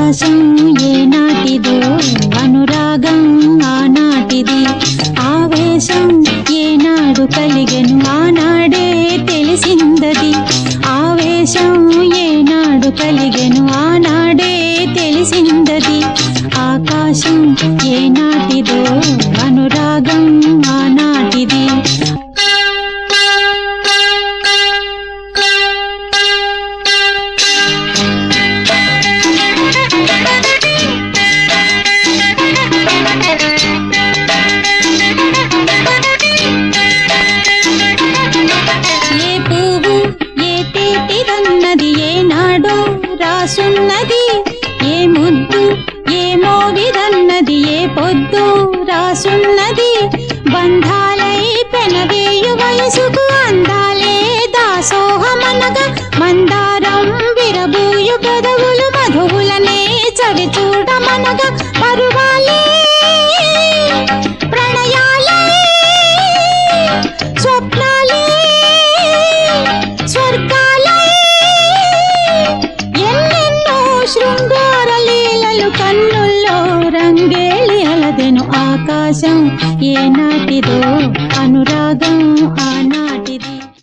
ఆకాశం ఏనాటిదో అనురాగం ఆనాటిది ఆవేశం ఏనాడు కలిగెను ఆనాడే తెలిసిందది ఆవేశం ఏనాడు కలిగెను ఆనాడే తెలిసిందది ఆకాశం ఏనాటిదో అనురాగం ఆనాటిది రాసున్నది ఏ ముద్దు ఏ మోవిదన్నది ఏ పొద్దు రాసున్నది బంధాలై పెనవేయు వయసుకు అందాలే దాసోహమనగా మందారం విరబూయు పెదవులు మధువులనే చవి చూడమనగా పరువాలే ప్రణయాలే స్వప్నాలే స్వర్గాలే శృంగార లీలలు కన్నుల్లో రంగేళి అలదెను ఆకాశం ఏనాటిదో అనురాగం ఆనా